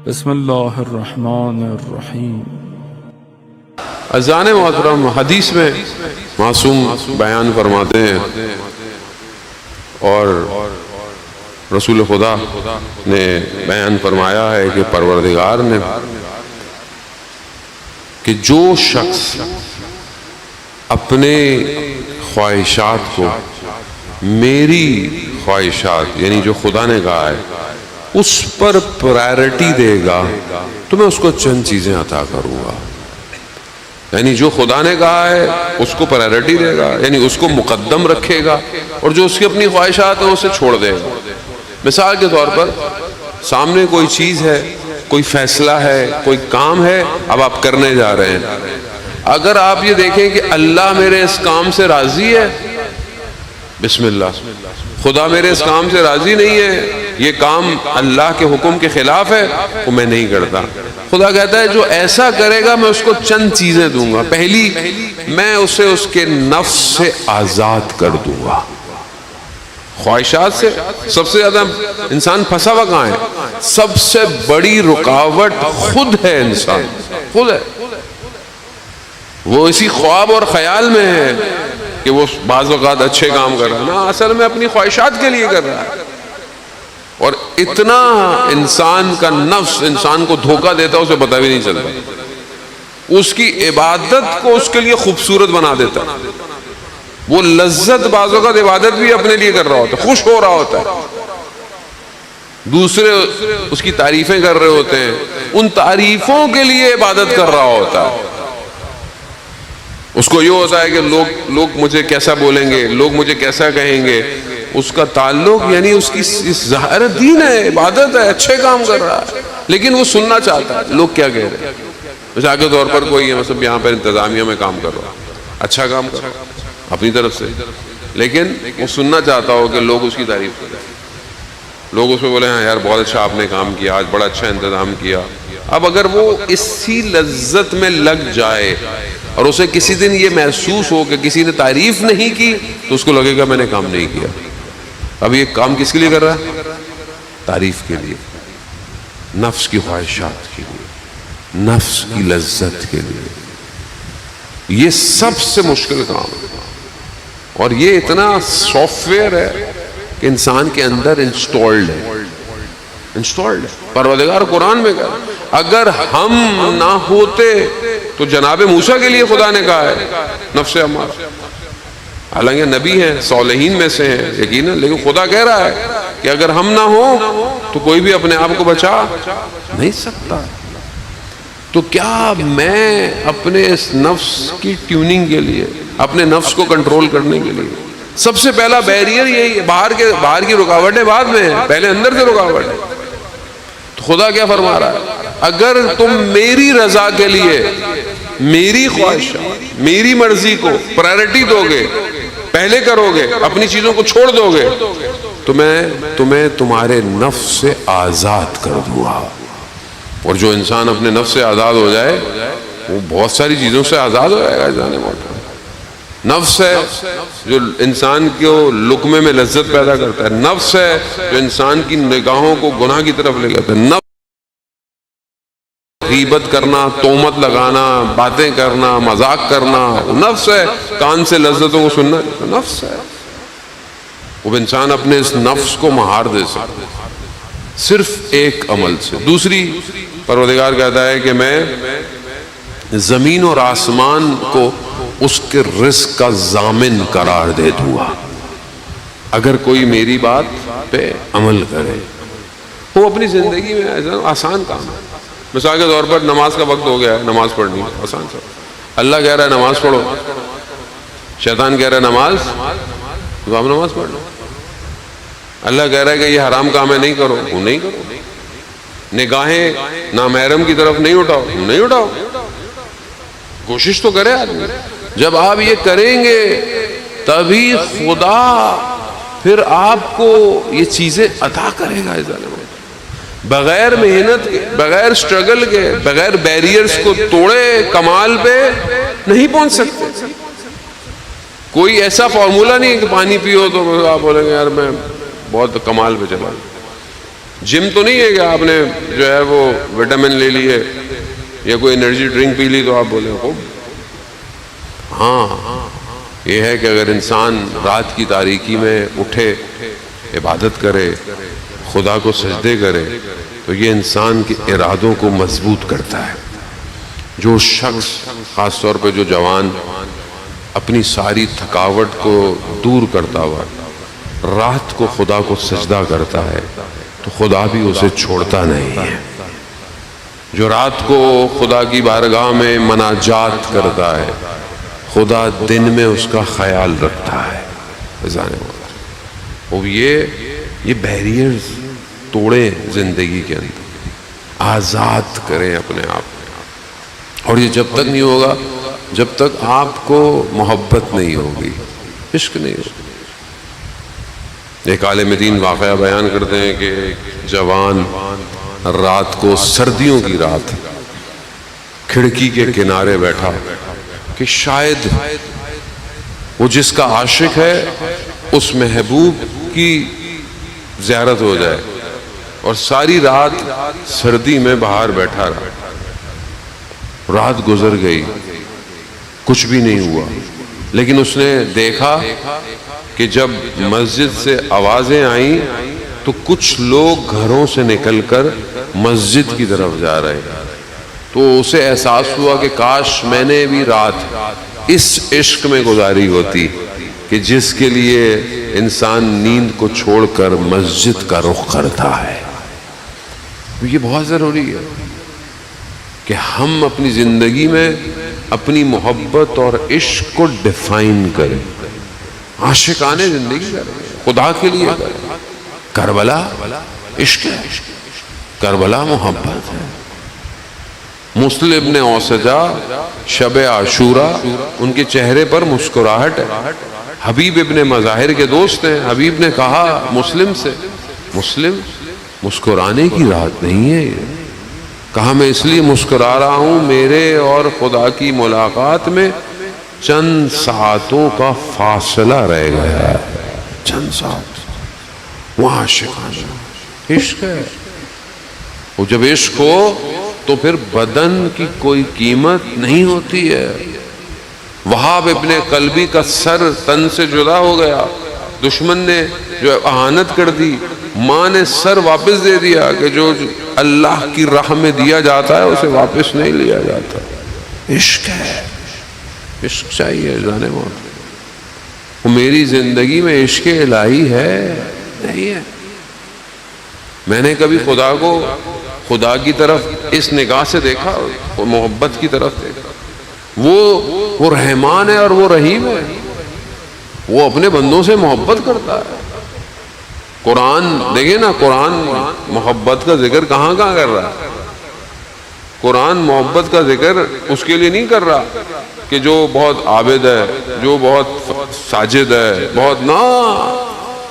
بسم اللہ الرحمن الرحیم۔ عزیزان محترم، حدیث میں معصوم بیان فرماتے ہیں اور رسول خدا نے بیان فرمایا ہے کہ پروردگار نے کہ جو شخص اپنے خواہشات کو میری خواہشات یعنی جو خدا نے کہا ہے اس پر پرائرٹی دے گا تو میں اس کو چند چیزیں عطا کروں گا۔ یعنی جو خدا نے کہا ہے اس کو پرائرٹی دے گا، یعنی اس کو مقدم رکھے گا، اور جو اس کی اپنی خواہشات ہیں اسے چھوڑ دے گا۔ مثال کے طور پر سامنے کوئی چیز ہے، کوئی فیصلہ ہے، کوئی کام ہے، اب آپ کرنے جا رہے ہیں۔ اگر آپ یہ دیکھیں کہ اللہ میرے اس کام سے راضی ہے، بسم اللہ، خدا میرے اس کام سے راضی نہیں ہے، یہ کام اللہ کے حکم کے خلاف ہے، وہ میں نہیں کرتا۔ خدا کہتا ہے جو ایسا کرے گا میں اس کو چند چیزیں دوں گا۔ پہلی، میں اسے اس کے نفس سے آزاد کر دوں گا۔ خواہشات سے سب سے زیادہ انسان پھنسا ہوا کہاں ہے؟ سب سے بڑی رکاوٹ خود ہے، انسان خود ہے۔ وہ اسی خواب اور خیال میں ہے کہ وہ بعض اوقات اچھے کام کر رہا ہے، نا اصل میں اپنی خواہشات کے لیے کر رہا ہے۔ اور اتنا انسان کا نفس انسان کو دھوکہ دیتا ہے، اسے پتہ بھی نہیں چلتا۔ اس کی عبادت کو اس کے لیے خوبصورت بنا دیتا ہے۔ وہ لذت بعض اوقات عبادت بھی اپنے لیے کر رہا ہوتا ہے، خوش ہو رہا ہوتا ہے، دوسرے اس کی تعریفیں کر رہے ہوتے ہیں، ان تعریفوں کے لیے عبادت کر رہا ہوتا ہے۔ اس کو یہ ہوتا ہے کہ لوگ مجھے کیسا بولیں گے، لوگ مجھے کیسا کہیں گے۔ اس کا تعلق یعنی اس کی ظاہر دین ہے، عبادت ہے، اچھے کام کر رہا ہے، لیکن وہ سننا چاہتا ہے لوگ کیا کہہ رہے ہیں۔ مثال کے طور پر کوئی ہے، مثلا یہاں پر انتظامیہ میں کام کر رہا ہے، اچھا کام کر رہا ہے اپنی طرف سے، لیکن وہ سننا چاہتا ہو کہ لوگ اس کی تعریف کریں، لوگ اس میں بولے ہاں یار بہت اچھا آپ نے کام کیا، آج بڑا اچھا انتظام کیا۔ اب اگر وہ اسی لذت میں لگ جائے اور اسے کسی دن یہ محسوس ہو کہ کسی نے تعریف نہیں کی، تو اس کو لگے گا میں نے کام نہیں کیا۔ اب یہ کام کس کے لیے کر رہا ہے؟ تعریف کے لیے، نفس کی خواہشات کے لیے، نفس کی لذت کے لیے۔ یہ سب سے مشکل کام ہے، اور یہ اتنا سافٹ ویئر ہے کہ انسان کے اندر انسٹالڈ ہے۔ پروردگار قرآن میں کہا اگر ہم نہ ہوتے تو جناب موسیٰ کے لیے خدا نے کہا ہے نفس امارہ، حالانکہ نبی ہیں، صالحین میں سے ہیں یقیناً، لیکن خدا کہہ رہا ہے کہ اگر ہم نہ ہوں تو کوئی بھی اپنے آپ کو بچا نہیں سکتا۔ تو کیا میں اپنے اس نفس کی ٹیوننگ کے لیے، اپنے نفس کو کنٹرول کرنے کے لیے، سب سے پہلا بیریئر یہی ہے، باہر کی رکاوٹیں بعد میں ہیں، پہلے اندر سے رکاوٹ ہے۔ تو خدا کیا فرما رہا ہے؟ اگر تم میری رضا کے لیے میری خواہشات، میری مرضی کو پرائرٹی دو گے، پہلے کرو گے، اپنی چیزوں کو چھوڑ دو گے، تو میں تمہیں تمہارے نفس سے آزاد کر دوں گا۔ اور جو انسان اپنے نفس سے آزاد ہو جائے وہ بہت ساری چیزوں سے آزاد ہو جائے گا۔ جانے موٹا نفس ہے جو انسان کو لقمے میں لذت پیدا کرتا ہے، نفس ہے جو انسان کی نگاہوں کو گناہ کی طرف لے جاتا ہے، نفس غیبت کرنا، تہمت لگانا، باتیں کرنا، مذاق کرنا، نفس ہے کان سے لذتوں کو سننا، نفس ہے۔ وہ انسان اپنے اس نفس کو مہار دے سکتا صرف ایک عمل سے۔ دوسری، پروردگار کہتا ہے کہ میں زمین اور آسمان کو اس کے رزق کا ضامن قرار دے دوں گا اگر کوئی میری بات پہ عمل کرے۔ وہ اپنی زندگی میں آسان کام ہے۔ مثال کے طور پر نماز کا وقت ہو گیا ہے، نماز پڑھنی ہے، آسان سا۔ اللہ کہہ رہا ہے نماز پڑھو، شیطان کہہ رہا ہے نماز، تو آپ نماز پڑھ لو۔ اللہ کہہ رہا ہے کہ یہ حرام کام ہے، نہیں کرو، وہ نہیں کرو۔ نگاہیں نامحرم کی طرف نہیں اٹھاؤ، نہیں اٹھاؤ۔ کوشش تو کرے آدمی۔ جب آپ یہ کریں گے تبھی خدا پھر آپ کو یہ چیزیں عطا کرے گا۔ بغیر محنت کے، بغیر سٹرگل کے، بغیر بیریئرز کو توڑے کمال پہ نہیں پہنچ سکتے۔ کوئی ایسا فارمولا نہیں ہے کہ پانی پیو تو آپ بولیں گے یار میں بہت کمال پہ چلا۔ جم تو نہیں ہے کہ آپ نے جو ہے وہ وٹامن لے لی ہے یا کوئی انرجی ڈرنک پی لی تو آپ بولے خوب. ہاں یہ ہے کہ اگر انسان رات کی تاریکی میں اٹھے، عبادت کرے، خدا کو سجدے کرے، تو یہ انسان کے ارادوں کو مضبوط کرتا ہے. جو شخص، خاص طور پہ جو جوان، اپنی ساری تھکاوٹ کو دور کرتا ہوا رات کو خدا کو سجدہ کرتا ہے تو خدا بھی اسے چھوڑتا نہیں ہے. جو رات کو خدا کی بارگاہ میں مناجات کرتا ہے، خدا دن میں اس کا خیال رکھتا ہے. اور یہ بیریئرز توڑیں زندگی کے اندر، آزاد کریں اپنے آپ کو. اور یہ جب تک نہیں ہوگا جب تک آپ کو محبت نہیں ہوگی، عشق نہیں ہوگی. ایک عالم دین واقعہ بیان کرتے ہیں کہ ایک جوان رات کو، سردیوں کی رات، کھڑکی کے کنارے بیٹھا کہ شاید وہ جس کا عاشق ہے اس محبوب کی زیارت ہو جائے، اور ساری رات سردی میں باہر بیٹھا رہا. رات گزر گئی، کچھ بھی نہیں ہوا، لیکن اس نے دیکھا کہ جب مسجد سے آوازیں آئیں تو کچھ لوگ گھروں سے نکل کر مسجد کی طرف جا رہے ہیں. تو اسے احساس ہوا کہ کاش میں نے بھی رات اس عشق میں گزاری ہوتی کہ جس کے لیے انسان نیند کو چھوڑ کر مسجد کا رخ کرتا ہے. یہ بہت ضروری ہے کہ ہم اپنی زندگی میں اپنی محبت اور عشق کو ڈیفائن کریں، عاشقانہ زندگی کریں، خدا کے لیے کریں. کربلا عشق ہے، کربلا محبت ہے. مسلم ابن اوسجا شب عاشورہ، ان کے چہرے پر مسکراہٹ ہے. حبیب ابن مظاہر کے دوست ہیں. حبیب نے کہا مسلم سے، مسلم مسکرانے کی رات نہیں ہے یہ. کہا میں اس لیے مسکرا رہا ہوں، میرے اور خدا کی ملاقات میں چند ساعتوں کا فاصلہ رہ گیا ہے. چند ساعت، وہ عاشقانہ عشق ہے. وہ جب عشق ہو تو پھر بدن کی کوئی قیمت نہیں ہوتی ہے. وہاب ابن قلبی کا سر تن سے جدا ہو گیا، دشمن نے جو اہانت کر دی، ماں نے سر واپس دے دیا کہ جو اللہ کی راہ میں دیا جاتا ہے اسے واپس نہیں لیا جاتا. عشق ہے، عشق چاہیے جانے موت. میری زندگی میں عشق الہی ہے نہیں ہے. میں نے کبھی خدا کو خدا کی طرف اس نگاہ سے دیکھا، محبت کی طرف دیکھا. وہ رحمان ہے اور وہ رحیم ہے. وہ اپنے بندوں سے محبت کرتا ہے. قرآن دیکھیں نا، قرآن محبت کا ذکر کہاں کر رہا ہے. قرآن محبت کا ذکر اس کے لیے نہیں کر رہا کہ جو بہت عابد ہے، جو بہت ساجد ہے، بہت نا.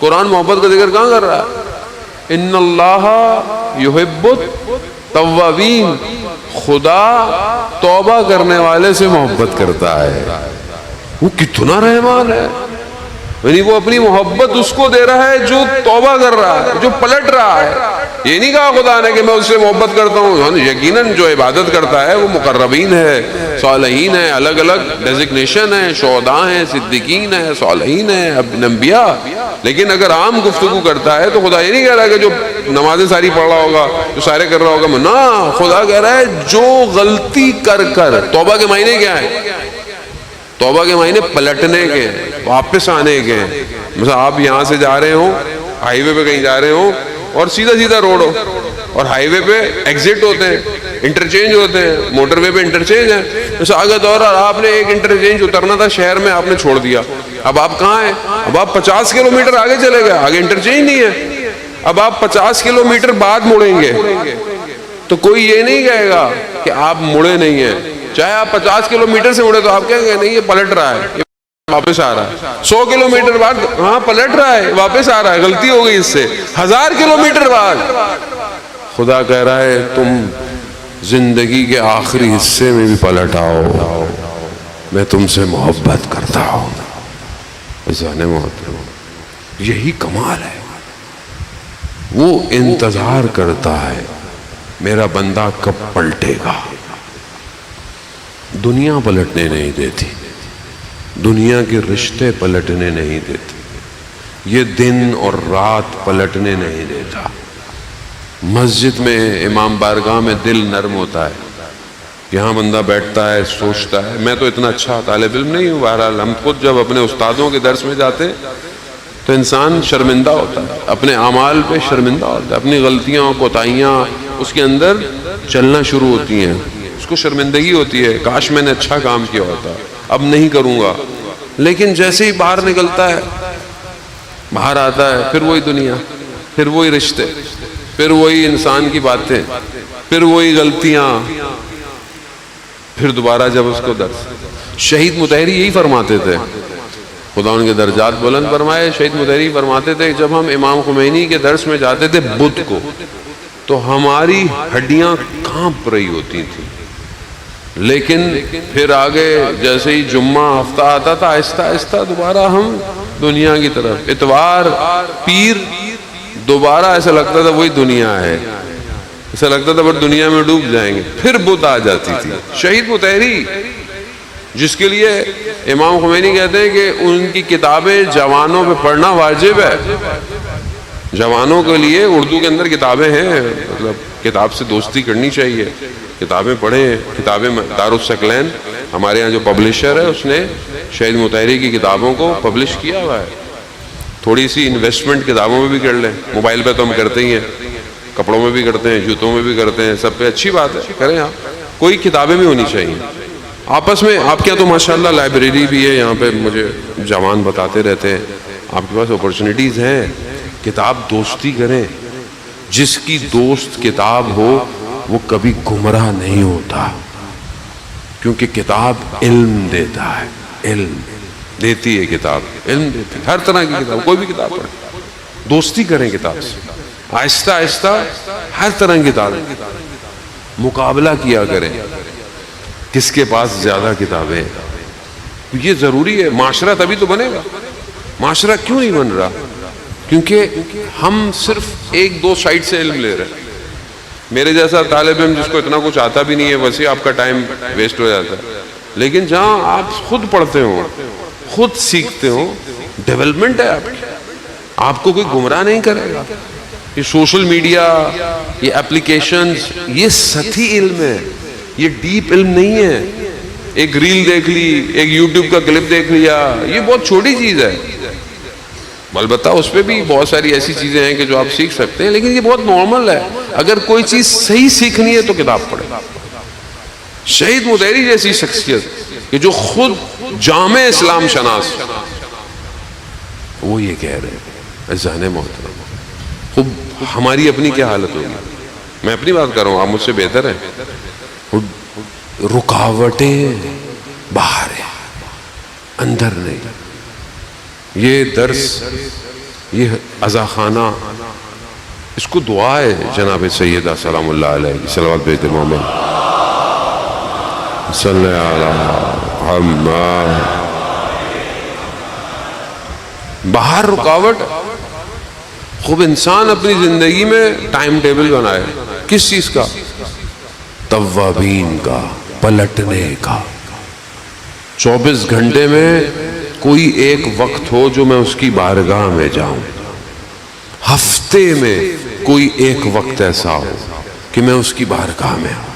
قرآن محبت کا ذکر کہاں کر رہا ہے؟ ان اللہ یحب التوابین، خدا توبہ کرنے والے سے محبت کرتا ہے. وہ کتنا رحمان ہے. یعنی وہ اپنی محبت اس کو دے رہا ہے جو توبہ کر رہا ہے، جو پلٹ رہا ہے. یہ نہیں کہا خدا نے کہ میں اس سے محبت کرتا ہوں. یقیناً جو عبادت کرتا ہے وہ مقربین ہے، صالحین ہے، الگ الگ ڈیزگنیشن ہے، شہداء ہیں، صدیقین ہیں، صالحین ہیں، انبیاء. لیکن اگر عام گفتگو کرتا ہے تو خدا یہ نہیں کہہ رہا کہ جو نمازیں ساری پڑھ رہا ہوگا، جو سارے کر رہا ہوگا. نا، خدا کہہ رہا ہے جو غلطی کر کر. توبہ کے معنی کیا ہے؟ توبہ کے معنی پلٹنے کے، واپس آنے کے. مثلا آپ یہاں سے جا رہے ہوں، ہائی وے پہ کہیں جا رہے ہوں، اور سیدھا سیدھا روڈ ہو، اور ہائی وے پہ ایگزٹ ہوتے ہیں، انٹرچینج ہوتے ہیں، موٹر وے پہ انٹرچینج ہے. جیسے آگے دور آپ نے ایک انٹرچینج اترنا تھا شہر میں، آپ نے چھوڑ دیا. اب آپ کہاں ہیں؟ اب آپ 50 کلومیٹر آگے چلے گئے، آگے انٹرچینج نہیں ہے. اب آپ 50 کلومیٹر بعد مڑیں گے تو کوئی یہ نہیں کہے گا کہ آپ مڑے نہیں ہیں. چاہے آپ 50 کلومیٹر سے مڑے تو آپ کہیں گے نہیں یہ پلٹ رہا ہے، یہ واپس آ رہا ہے. 100 کلومیٹر بعد ہاں پلٹ رہا ہے، واپس آ رہا ہے، غلطی ہو گئی اس سے. 1000 کلومیٹر بعد خدا کہہ رہا ہے تم زندگی کے آخری حصے میں بھی پلٹ آؤ، میں تم سے محبت کرتا ہوں. یہی کمال ہے. وہ انتظار کرتا ہے میرا بندہ کب پلٹے گا. دنیا پلٹنے نہیں دیتی، دنیا کے رشتے پلٹنے نہیں دیتے، یہ دن اور رات پلٹنے نہیں دیتا. مسجد میں امام بارگاہ میں دل نرم ہوتا ہے، یہاں بندہ بیٹھتا ہے سوچتا ہے. میں تو اتنا اچھا طالب علم نہیں ہوں، بہرحال ہم خود جب اپنے استادوں کے درس میں جاتے تو انسان شرمندہ ہوتا ہے، اپنے اعمال پہ شرمندہ ہوتا ہے، اپنی غلطیاں کوتاہیاں اس کے اندر چلنا شروع ہوتی ہیں، اس کو شرمندگی ہوتی ہے، کاش میں نے اچھا کام کیا ہوتا، اب نہیں کروں گا. لیکن جیسے ہی باہر نکلتا ہے، باہر آتا ہے، پھر وہی دنیا، پھر وہی رشتے، پھر وہی انسان کی باتیں، پھر وہی غلطیاں، پھر دوبارہ جب اس کو درس. شہید مطہری یہی فرماتے تھے، خدا ان کے درجات بلند فرمائے. شہید مطہری فرماتے تھے جب ہم امام خمینی کے درس میں جاتے تھے بدھ کو، تو ہماری ہڈیاں کانپ رہی ہوتی تھیں، لیکن پھر آگے جیسے ہی جمعہ ہفتہ آتا تھا آہستہ آہستہ دوبارہ ہم دنیا کی طرف. اتوار پیر دوبارہ ایسا لگتا تھا وہی دنیا ہے، ایسا لگتا تھا بس دنیا میں ڈوب جائیں گے. پھر بدھ آ جاتی تھی. شہید مطہری جس کے لیے امام خمینی کہتے ہیں کہ ان کی کتابیں جوانوں پہ پڑھنا واجب ہے. جوانوں کے لیے اردو کے اندر کتابیں ہیں، مطلب کتاب سے دوستی کرنی چاہیے، کتابیں پڑھیں. کتابیں دارالثقلین ہمارے یہاں جو پبلشر ہے اس نے شہید مطہری کی کتابوں کو پبلش کیا ہوا ہے. تھوڑی سی انویسٹمنٹ کتابوں میں بھی کر لیں، موبائل پہ تو ہم کرتے ہی ہیں، کپڑوں میں بھی کرتے ہیں، جوتوں میں بھی کرتے ہیں، سب پہ اچھی بات ہے کریں. آپ کوئی کتابیں بھی ہونی چاہیے آپس میں. آپ کے یہاں تو ماشاءاللہ لائبریری بھی ہے، یہاں پہ مجھے جوان بتاتے رہتے ہیں آپ کے پاس اپرچونیٹیز ہیں. کتاب دوستی کریں، جس کی دوست کتاب ہو وہ کبھی گمراہ نہیں ہوتا، کیونکہ کتاب علم دیتا ہے، علم دیتی ہے کتاب، علم دیتی ہے. ہر طرح کی کتاب، کوئی بھی کتاب پڑھیں، دوستی کریں کتاب سے، آہستہ آہستہ ہر طرح کی کتاب مقابلہ کیا کریں کس کے پاس زیادہ کتابیں. یہ ضروری ہے، معاشرہ تبھی تو بنے گا. معاشرہ کیوں نہیں بن رہا؟ کیونکہ ہم صرف ایک دو سائٹ سے علم لے رہے ہیں. میرے جیسا طالب علم جس کو اتنا کچھ آتا بھی نہیں ہے، ویسے آپ کا ٹائم ویسٹ ہو جاتا ہے. لیکن جہاں آپ خود پڑھتے ہو، خود سیکھتے ہو، ڈیولپمنٹ ہے آپ کو کوئی گمراہ نہیں کرے گا. یہ سوشل میڈیا، یہ اپلیکیشنز، یہ سطحی علم ہے، یہ ڈیپ علم نہیں ہے. ایک ریل دیکھ لی، ایک یوٹیوب کا کلپ دیکھ لیا، یہ بہت چھوٹی چیز ہے. البتہ اس پہ بھی بہت ساری ایسی چیزیں ہیں کہ جو آپ سیکھ سکتے ہیں، لیکن یہ بہت نارمل ہے. اگر کوئی چیز صحیح سیکھنی ہے تو کتاب پڑھیں. شہید مطہری جیسی شخصیت کہ جو خود جامع اسلام شناس، وہ یہ کہہ رہے ہیں. ذہن محترم، خوب ہماری اپنی کیا حالت ہوگی؟ میں اپنی بات کر رہا ہوں، آپ مجھ سے بہتر ہیں. رکاوٹیں باہر ہیں، اندر نہیں. یہ درس، یہ عزاخانہ، اس کو دعا ہے جناب سیدہ سلام اللہ علیہ صلوات بیت محمد صلی اللہ علیہ. باہر رکاوٹ. خوب انسان اپنی زندگی میں ٹائم ٹیبل بنائے. کس چیز کا؟ توابین کا، پلٹنے کا. 24 گھنٹے میں کوئی ایک وقت ہو جو میں اس کی بارگاہ میں جاؤں. ہفتے میں کوئی ایک وقت ایسا ہو کہ میں اس کی بارگاہ میں ہوں،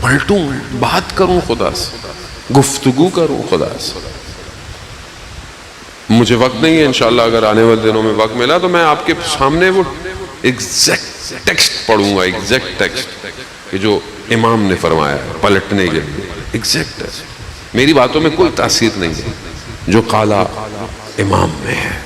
پلٹوں، بات کروں خدا سے، گفتگو کروں خدا سے. مجھے وقت نہیں ہے، انشاءاللہ اگر آنے والے دنوں میں وقت ملا تو میں آپ کے سامنے وہ ایگزیکٹ ٹیکسٹ پڑھوں گا، ایگزیکٹ ٹیکسٹ کہ جو امام نے فرمایا ہے پلٹنے کے لیے. ایگزیکٹ ہے، میری باتوں میں کوئی تاثیر نہیں ہے، جو قالا امام میں ہے.